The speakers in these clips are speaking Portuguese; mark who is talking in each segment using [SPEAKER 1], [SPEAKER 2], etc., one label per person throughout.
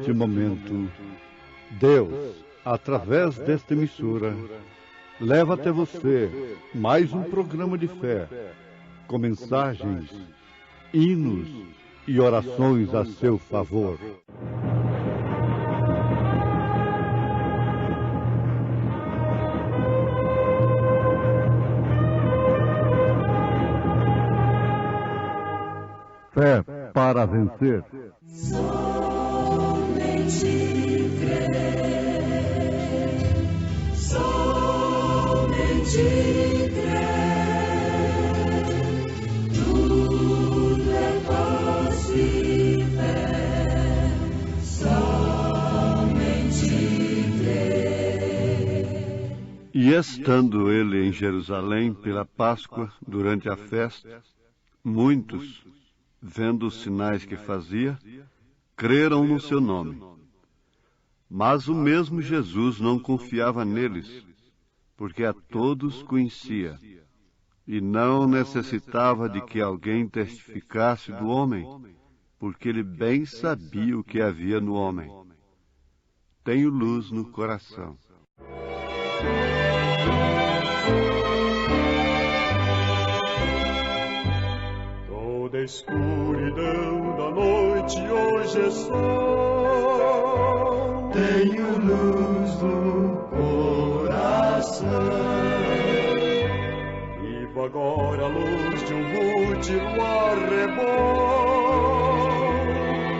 [SPEAKER 1] neste momento, Deus, através desta emissora, leva até você mais um programa de fé, com mensagens, hinos e orações a seu favor. Fé para vencer.
[SPEAKER 2] Somente crer, somente crer, tudo é possível, somente crer.
[SPEAKER 1] E estando ele em Jerusalém pela Páscoa, durante a festa, muitos, vendo os sinais que fazia, creram no seu nome. Mas o mesmo Jesus não confiava neles, porque a todos conhecia, e não necessitava de que alguém testificasse do homem, porque ele bem sabia o que havia no homem. Tenho luz no coração.
[SPEAKER 3] Toda a escuridão da noite hoje é sol. Tenho luz no coração. Vivo agora a luz de um último arrebol.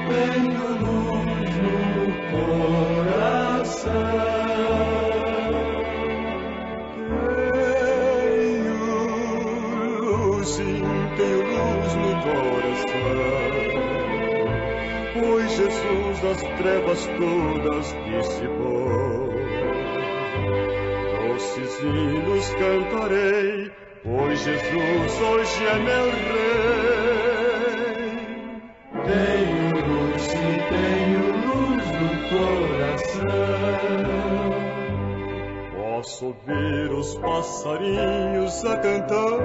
[SPEAKER 3] Tenho luz no coração. Pois Jesus das trevas todas dissipou. Doces hinos cantarei, pois Jesus hoje é meu rei. Tenho luz, sim, tenho luz no coração. Posso ouvir os passarinhos a cantar.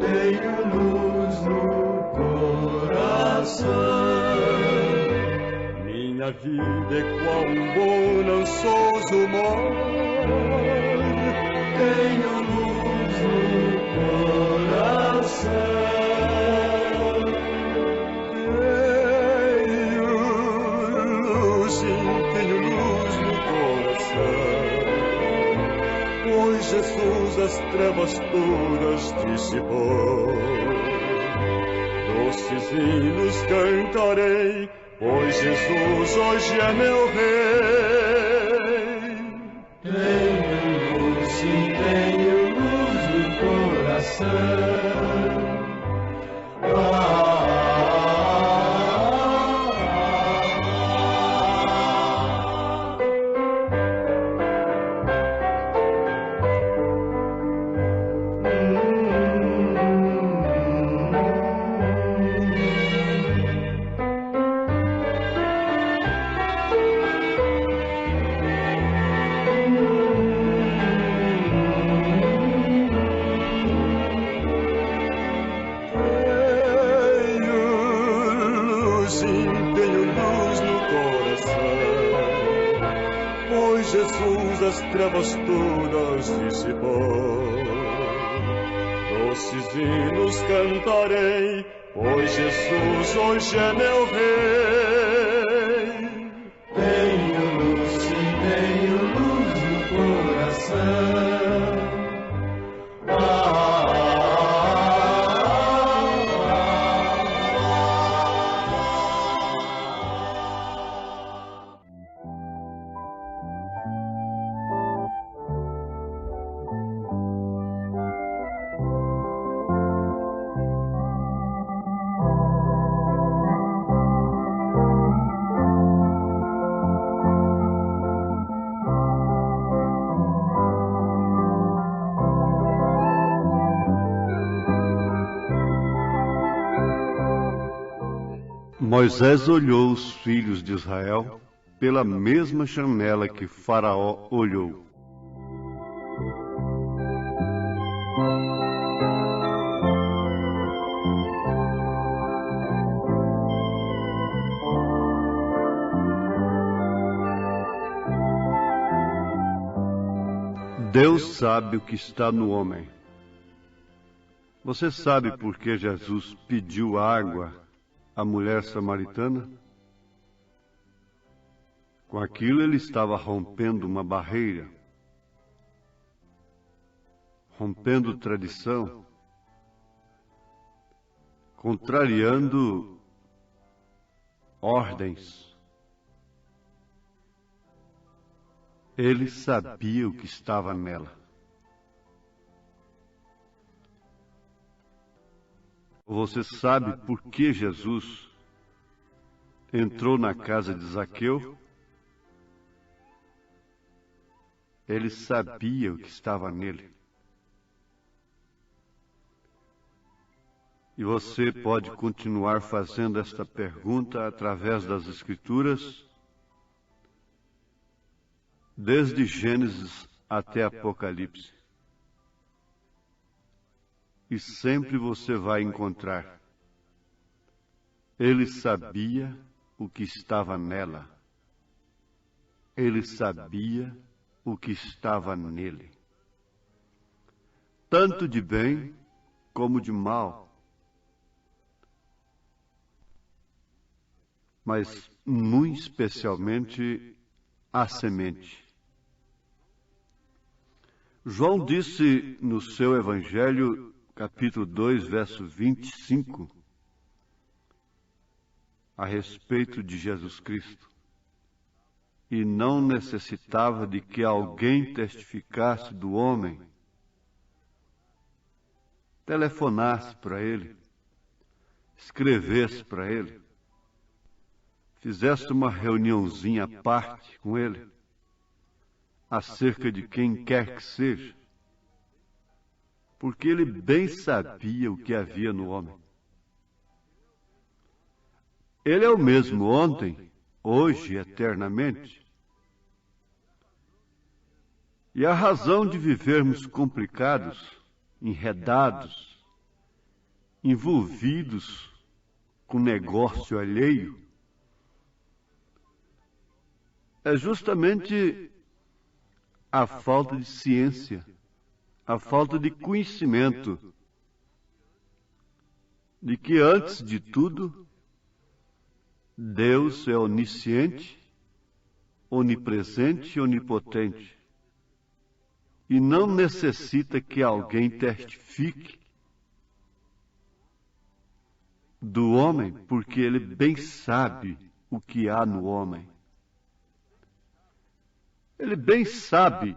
[SPEAKER 3] Tenho luz no coração. Minha vida é qual um bonançoso mar. Tenho luz no coração. Tenho luz, sim, tenho luz no coração. Pois Jesus as trevas todas dissipou. Doces hinos cantarei, pois Jesus hoje é meu rei. Tenho luz, sim, tenho luz no coração. Jesus as trevas todas dissipou. Doces hinos cantarei, pois Jesus hoje é meu rei. Tenho luz, sim, tenho luz no coração.
[SPEAKER 1] Moisés olhou os filhos de Israel pela mesma janela que Faraó olhou. Deus sabe o que está no homem. Você sabe por que Jesus pediu água à mulher samaritana? Com aquilo ele estava rompendo uma barreira, rompendo tradição, contrariando ordens. Ele sabia o que estava nela. Você sabe por que Jesus entrou na casa de Zaqueu? Ele sabia o que estava nele. E você pode continuar fazendo esta pergunta através das Escrituras, desde Gênesis até Apocalipse. E sempre você vai encontrar. Ele sabia o que estava nela. Ele sabia o que estava nele. Tanto de bem como de mal. Mas muito especialmente a semente. João disse no seu Evangelho, capítulo 2, verso 25, a respeito de Jesus Cristo, e não necessitava de que alguém testificasse do homem, telefonasse para ele, escrevesse para ele, fizesse uma reuniãozinha à parte com ele, acerca de quem quer que seja, porque ele bem sabia o que havia no homem. Ele é o mesmo ontem, hoje e eternamente. E a razão de vivermos complicados, enredados, envolvidos com negócio alheio, é justamente a falta de ciência, a falta de conhecimento de que, antes de tudo, Deus é onisciente, onipresente e onipotente, e não necessita que alguém testifique do homem, porque ele bem sabe o que há no homem. Ele bem sabe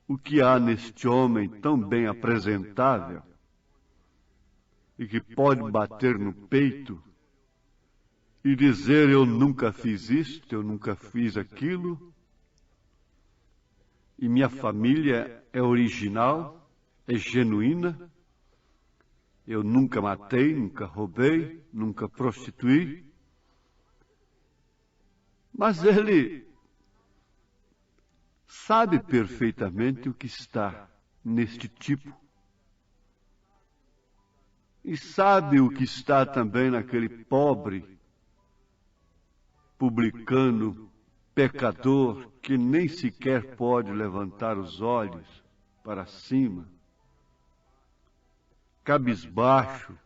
[SPEAKER 1] o que há neste homem tão bem apresentável e que pode bater no peito e dizer: eu nunca fiz isto, eu nunca fiz aquilo, e minha família é original, é genuína, eu nunca matei, nunca roubei, nunca prostituí. Mas ele sabe perfeitamente o que está neste tipo. E sabe o que está também naquele pobre, publicano, pecador, que nem sequer pode levantar os olhos para cima, cabisbaixo,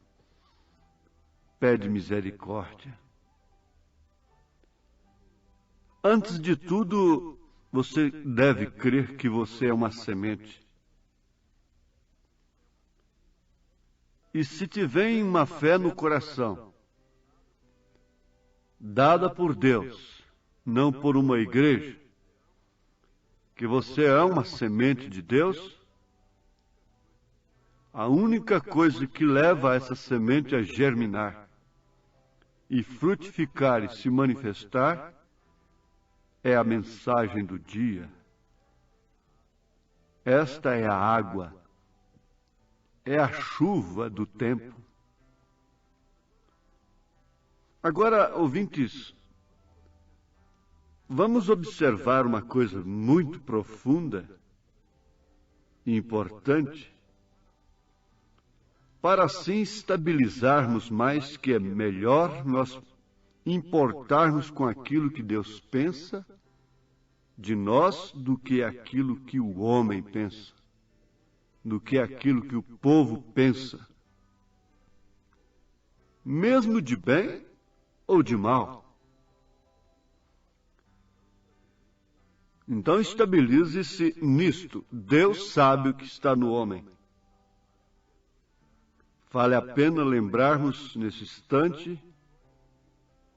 [SPEAKER 1] pede misericórdia. Antes de tudo, você deve crer que você é uma semente. E se tiver uma fé no coração, dada por Deus, não por uma igreja, que você é uma semente de Deus, a única coisa que leva essa semente a germinar e frutificar e se manifestar é a mensagem do dia. Esta é a água, é a chuva do tempo. Agora, ouvintes, vamos observar uma coisa muito profunda e importante, para assim estabilizarmos mais que é melhor nós importarmos com aquilo que Deus pensa de nós do que aquilo que o homem pensa. do que aquilo que o povo pensa, mesmo de bem ou de mal. Então estabilize-se nisto. Deus sabe o que está no homem. Vale a pena lembrarmos nesse instante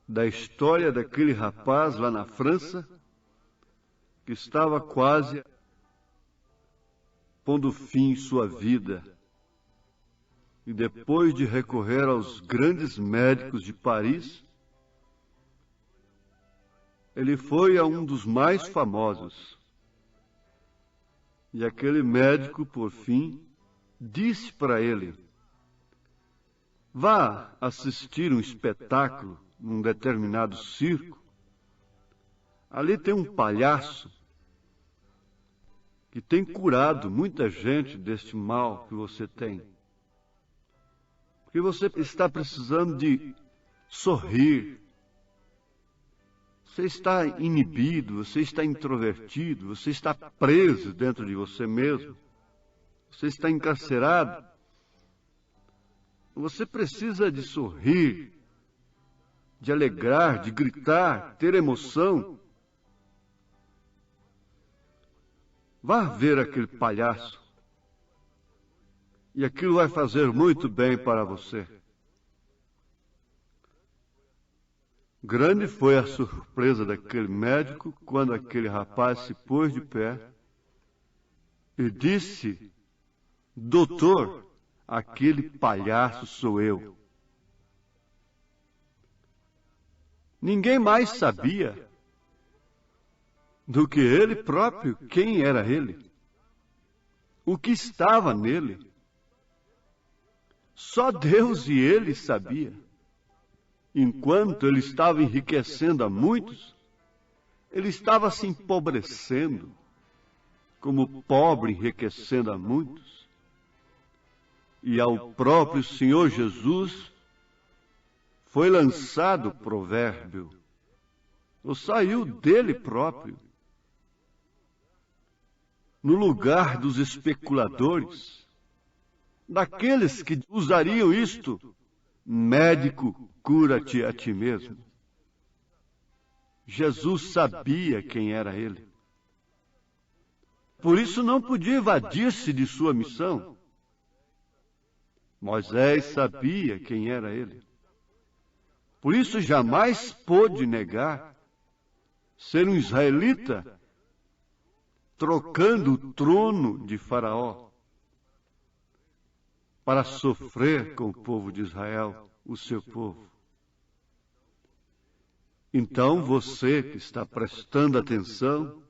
[SPEAKER 1] da história daquele rapaz lá na França que estava quase pondo fim em sua vida. E depois de recorrer aos grandes médicos de Paris, ele foi a um dos mais famosos. E aquele médico, por fim, disse para ele: vá assistir um espetáculo num determinado circo. Ali tem um palhaço que tem curado muita gente deste mal que você tem. Porque você está precisando de sorrir. Você está inibido, você está introvertido, você está preso dentro de você mesmo. Você está encarcerado. Você precisa de sorrir, de alegrar, de gritar, ter emoção. Vá ver aquele palhaço. E aquilo vai fazer muito bem para você. Grande foi a surpresa daquele médico quando aquele rapaz se pôs de pé e disse: doutor, aquele palhaço sou eu. Ninguém mais sabia do que ele próprio quem era ele, o que estava nele. Só Deus e ele sabia. Enquanto ele estava enriquecendo a muitos, ele estava se empobrecendo, como pobre enriquecendo a muitos. E ao próprio Senhor Jesus foi lançado o provérbio, ou saiu dele próprio, no lugar dos especuladores, daqueles que usariam isto: médico, cura-te a ti mesmo. Jesus sabia quem era ele. Por isso não podia evadir-se de sua missão. Moisés sabia quem era ele. Por isso jamais pôde negar ser um israelita, trocando o trono de Faraó para sofrer com o povo de Israel, o seu povo. Então você que está prestando atenção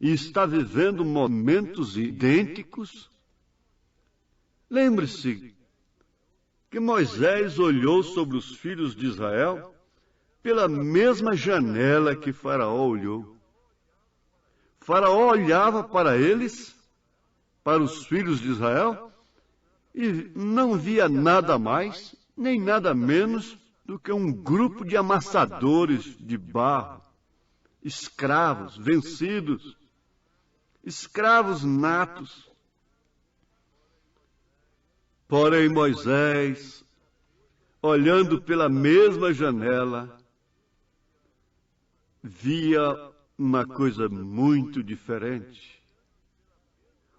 [SPEAKER 1] e está vivendo momentos idênticos, lembre-se que Moisés olhou sobre os filhos de Israel pela mesma janela que Faraó olhou. Faraó olhava para eles, para os filhos de Israel, e não via nada mais, nem nada menos do que um grupo de amassadores de barro, escravos, vencidos, escravos natos. Porém, Moisés, olhando pela mesma janela, via uma coisa muito diferente.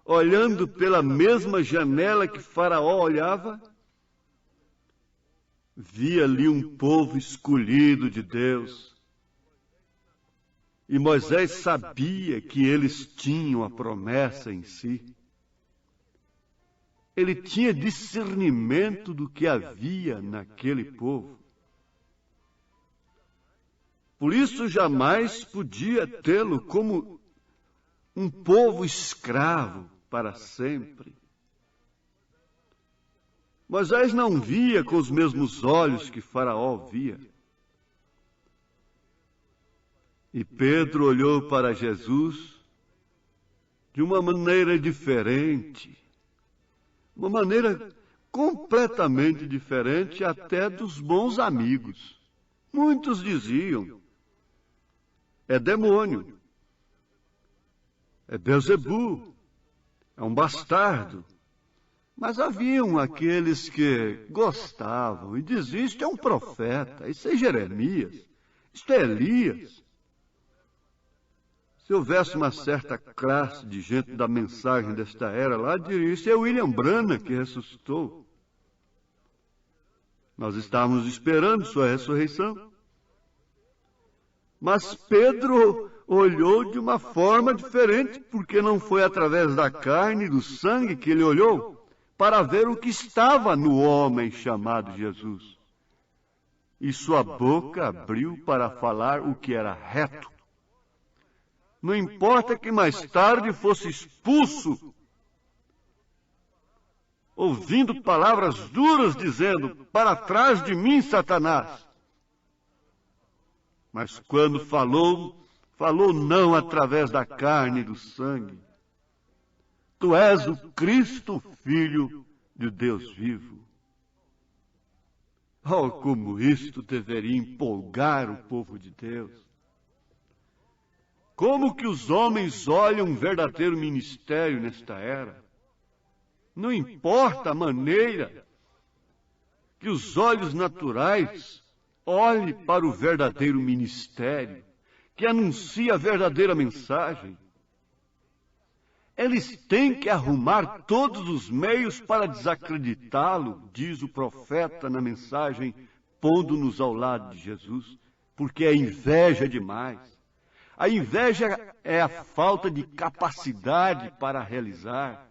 [SPEAKER 1] Olhando pela mesma janela que Faraó olhava, via ali um povo escolhido de Deus. E Moisés sabia que eles tinham a promessa em si. Ele tinha discernimento do que havia naquele povo. Por isso jamais podia tê-lo como um povo escravo para sempre. Moisés não via com os mesmos olhos que Faraó via. E Pedro olhou para Jesus de uma maneira diferente, uma maneira completamente diferente até dos bons amigos. Muitos diziam: é demônio, é Beelzebu, É um bastardo. Mas haviam aqueles que gostavam e diziam: isto é um profeta, isso é Jeremias, isto é Elias. Se houvesse uma certa classe de gente da mensagem desta era lá, diria: isso é William Branham que ressuscitou. Nós estávamos esperando sua ressurreição. Mas Pedro olhou de uma forma diferente, porque não foi através da carne e do sangue que ele olhou para ver o que estava no homem chamado Jesus. E sua boca abriu para falar o que era reto. Não importa que mais tarde fosse expulso, ouvindo palavras duras dizendo: para trás de mim, Satanás. Mas quando falou não através da carne e do sangue. Tu és o Cristo, Filho de Deus vivo. Oh, como isto deveria empolgar o povo de Deus. Como que os homens olham um verdadeiro ministério nesta era? Não importa a maneira que os olhos naturais olhem para o verdadeiro ministério, que anuncia a verdadeira mensagem. Eles têm que arrumar todos os meios para desacreditá-lo, diz o profeta na mensagem, pondo-nos ao lado de Jesus, porque é inveja demais. A inveja é a falta de capacidade para realizar,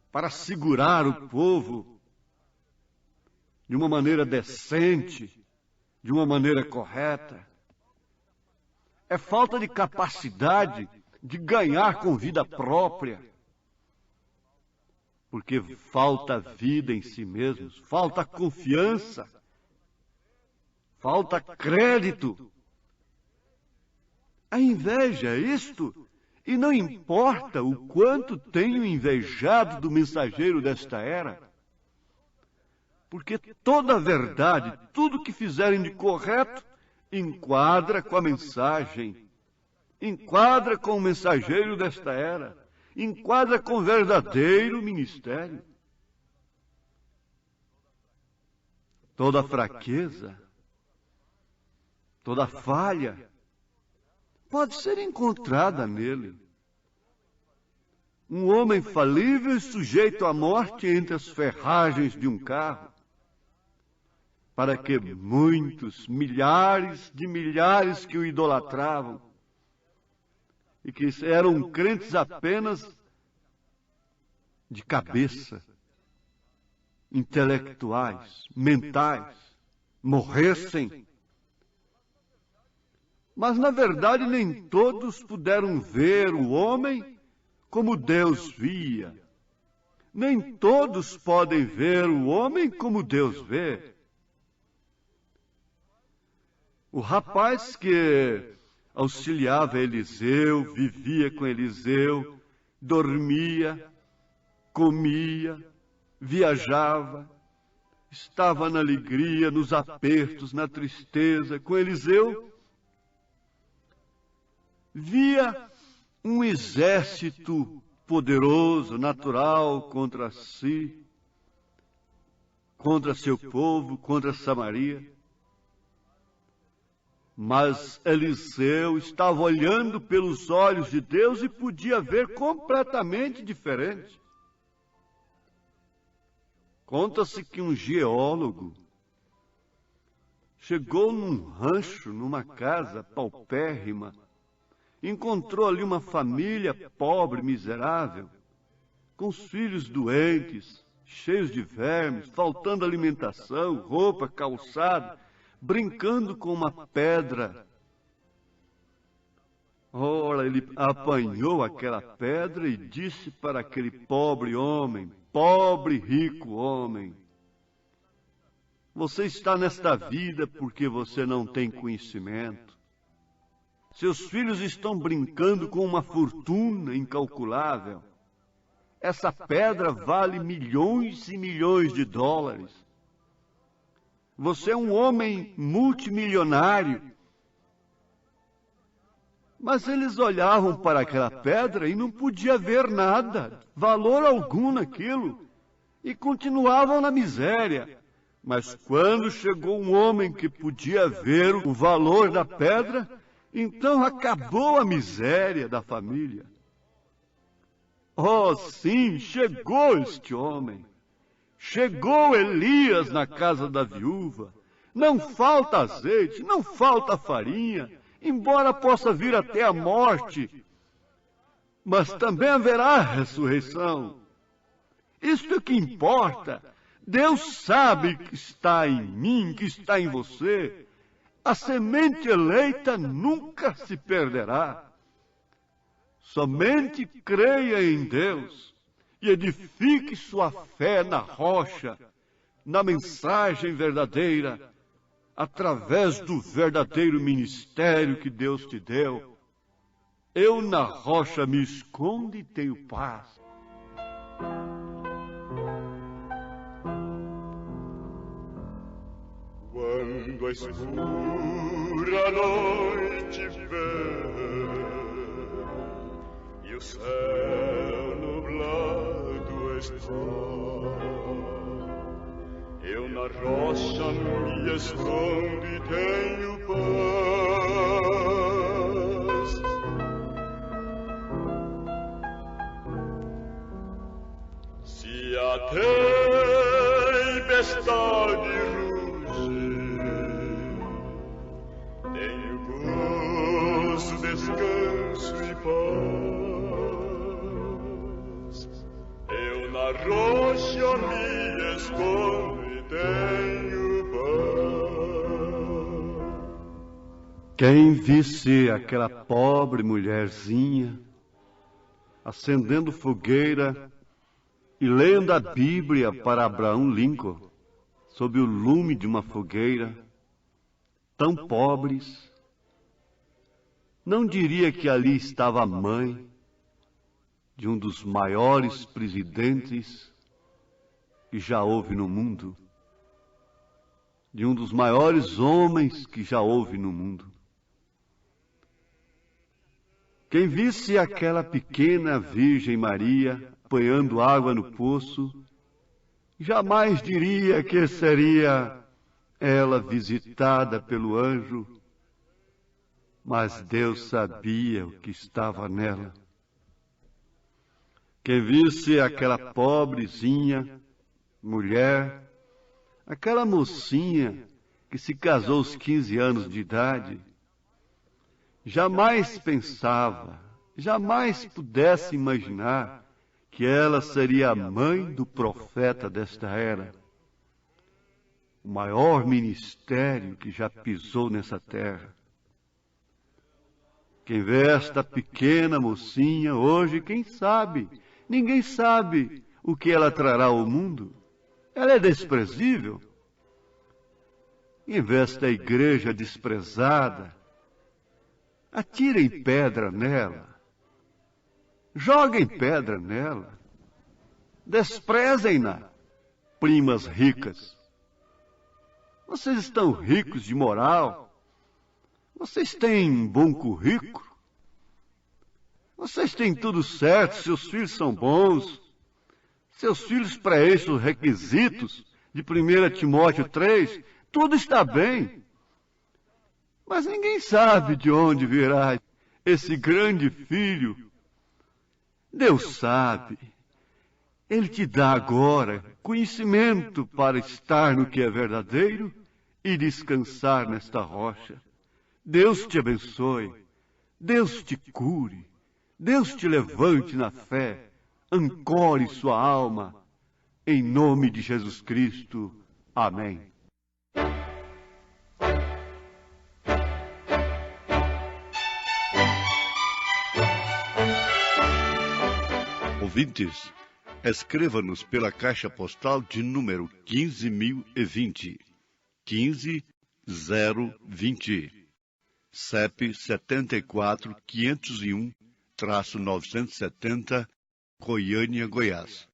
[SPEAKER 1] para segurar o povo de uma maneira decente, de uma maneira correta. É falta de capacidade de ganhar com vida própria, porque falta vida em si mesmos, falta confiança, falta crédito. A inveja é isto, e não importa o quanto tenho invejado do mensageiro desta era, porque toda a verdade, tudo que fizerem de correto, enquadra com a mensagem, enquadra com o mensageiro desta era, enquadra com o verdadeiro ministério. Toda fraqueza, toda falha pode ser encontrada nele. Um homem falível e sujeito à morte entre as ferragens de um carro, para que muitos, milhares de milhares que o idolatravam, e que eram crentes apenas de cabeça, intelectuais, mentais, morressem. Mas, na verdade, nem todos puderam ver o homem como Deus via. Nem todos podem ver o homem como Deus vê. O rapaz que auxiliava Eliseu, vivia com Eliseu, dormia, comia, viajava, estava na alegria, nos apertos, na tristeza com Eliseu, via um exército poderoso, natural contra si, contra seu povo, contra Samaria. Mas Eliseu estava olhando pelos olhos de Deus e podia ver completamente diferente. Conta-se que um geólogo chegou num rancho, numa casa paupérrima, encontrou ali uma família pobre, miserável, com os filhos doentes, cheios de vermes, faltando alimentação, roupa, calçado, brincando com uma pedra. Ora, ele apanhou aquela pedra e disse para aquele pobre homem, pobre rico homem: você está nesta vida porque você não tem conhecimento. Seus filhos estão brincando com uma fortuna incalculável. Essa pedra vale milhões e milhões de dólares. Você é um homem multimilionário. Mas eles olhavam para aquela pedra e não podia ver nada, valor algum naquilo, e continuavam na miséria. Mas quando chegou um homem que podia ver o valor da pedra, então acabou a miséria da família. Oh, sim, chegou este homem. Chegou Elias na casa da viúva. Não falta azeite, não falta farinha, embora possa vir até a morte. Mas também haverá ressurreição. Isto é o que importa. Deus sabe que está em mim, que está em você. A semente eleita nunca se perderá. Somente creia em Deus e edifique sua fé na rocha, na mensagem verdadeira, através do verdadeiro ministério que Deus te deu. Eu na rocha me escondo e tenho paz.
[SPEAKER 3] Quando a escura noite vem e o céu nublado está, eu na rocha me escondo e tenho paz. Se a tempestade descanso e paz. Eu na rocha me escondo e tenho paz.
[SPEAKER 1] Quem visse aquela pobre mulherzinha acendendo fogueira e lendo a Bíblia para Abraham Lincoln, sob o lume de uma fogueira, tão pobres, não diria que ali estava a mãe de um dos maiores presidentes que já houve no mundo, de um dos maiores homens que já houve no mundo. Quem visse aquela pequena Virgem Maria apanhando água no poço, jamais diria que seria ela visitada pelo anjo, mas Deus sabia o que estava nela. Quem visse aquela pobrezinha mulher, aquela mocinha que se casou aos 15 anos de idade, jamais pensava, jamais pudesse imaginar que ela seria a mãe do profeta desta era, o maior ministério que já pisou nessa terra. Quem vê esta pequena mocinha hoje, quem sabe? Ninguém sabe o que ela trará ao mundo. Ela é desprezível. Quem vê esta igreja desprezada, atirem pedra nela. Joguem pedra nela. Desprezem-na, primas ricas. Vocês estão ricos de moral. Vocês têm bom currículo. Vocês têm tudo certo, seus filhos são bons. Seus filhos preenchem os requisitos de 1 Timóteo 3. Tudo está bem. Mas ninguém sabe de onde virá esse grande filho. Deus sabe. Ele te dá agora conhecimento para estar no que é verdadeiro e descansar nesta rocha. Deus te abençoe, Deus te cure, Deus te levante na fé, ancore sua alma, em nome de Jesus Cristo. Amém.
[SPEAKER 4] Ouvintes, escreva-nos pela caixa postal de número 15.020, 15020. CEP 74-501-970, Goiânia, Goiás.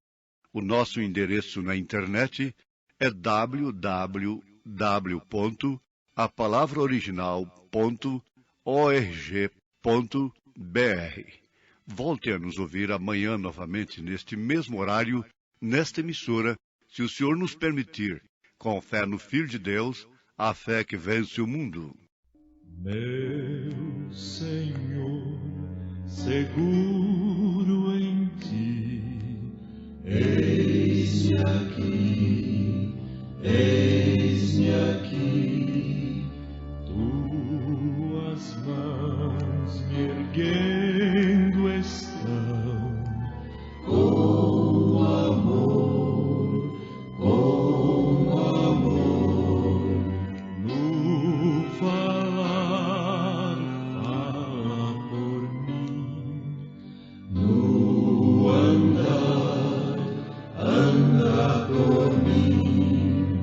[SPEAKER 4] O nosso endereço na internet é www.apalavraoriginal.org.br. Volte a nos ouvir amanhã novamente, neste mesmo horário, nesta emissora, se o Senhor nos permitir, com fé no Filho de Deus, a fé que vence o mundo.
[SPEAKER 5] Meu Senhor, seguro em ti, eis-me aqui, tuas mãos me erguendo estão, com amor, no falar, fala por mim, no andar, anda por mim,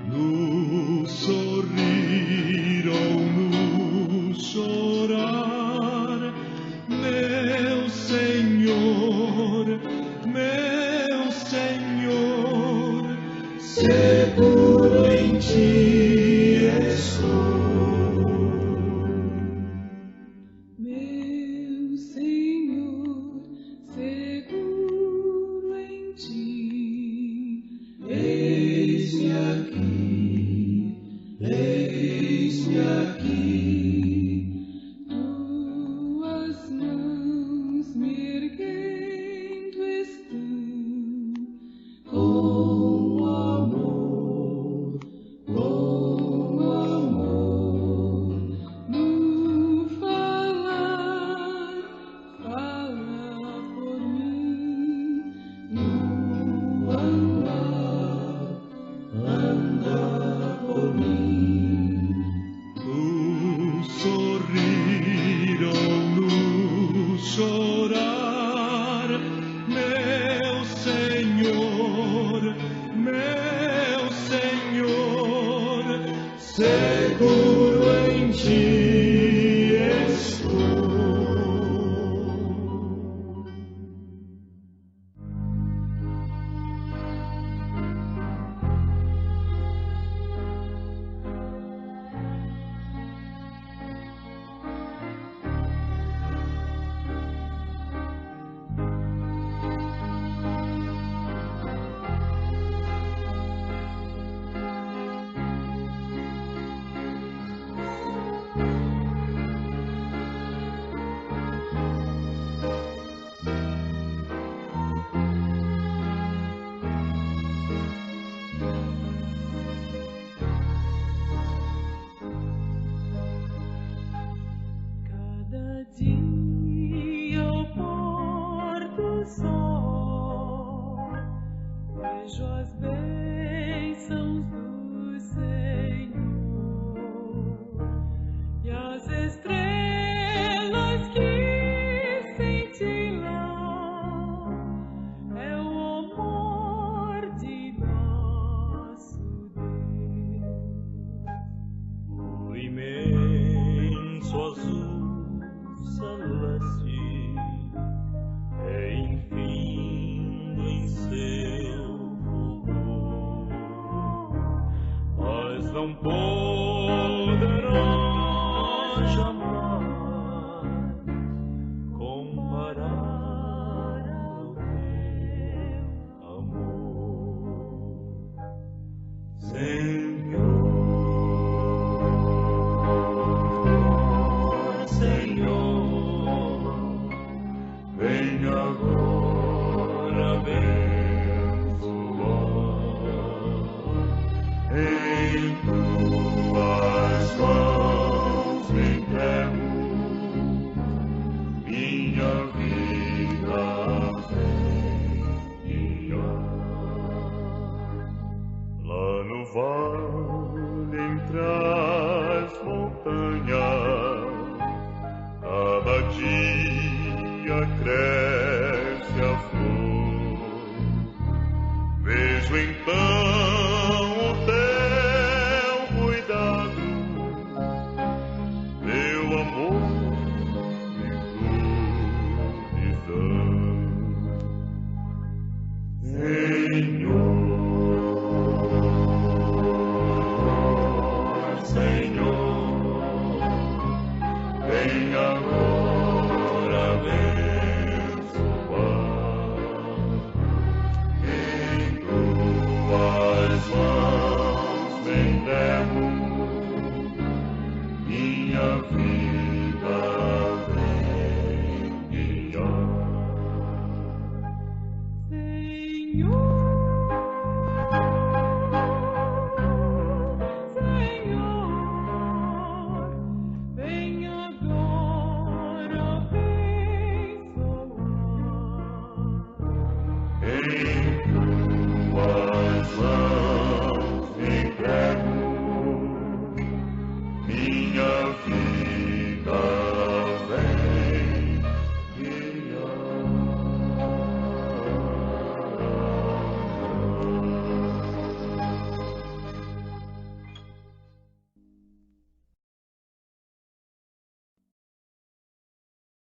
[SPEAKER 5] no sorrir ou no chorar, meu Senhor, seguro em ti estou.
[SPEAKER 2] Meu Senhor, seguro em ti,
[SPEAKER 5] Eis-me aqui,
[SPEAKER 2] tuas mãos me erguendo estão,
[SPEAKER 5] com amor,
[SPEAKER 2] no falar, fala por mim, no andar,
[SPEAKER 5] anda por mim, no sorrir ou no chorar, meu Senhor, seguro em ti estou.
[SPEAKER 2] cada dia ao pôr do sol, vejo as bênçãos do Senhor e as estrelas que cintilam, é o amor de nosso Deus.
[SPEAKER 5] O imenso azul celeste é infindo em seu fulgor, mas não poderá jamais comparar ao teu amor, Senhor, vem agora abençoar, em tuas mãos me entrego, minha vida vem guiar. Lá no vale entre as montanhas, cada dia cresce a flor, vejo então o teu cuidado, teu amor e provisão, Senhor, vem agora
[SPEAKER 2] Senhor.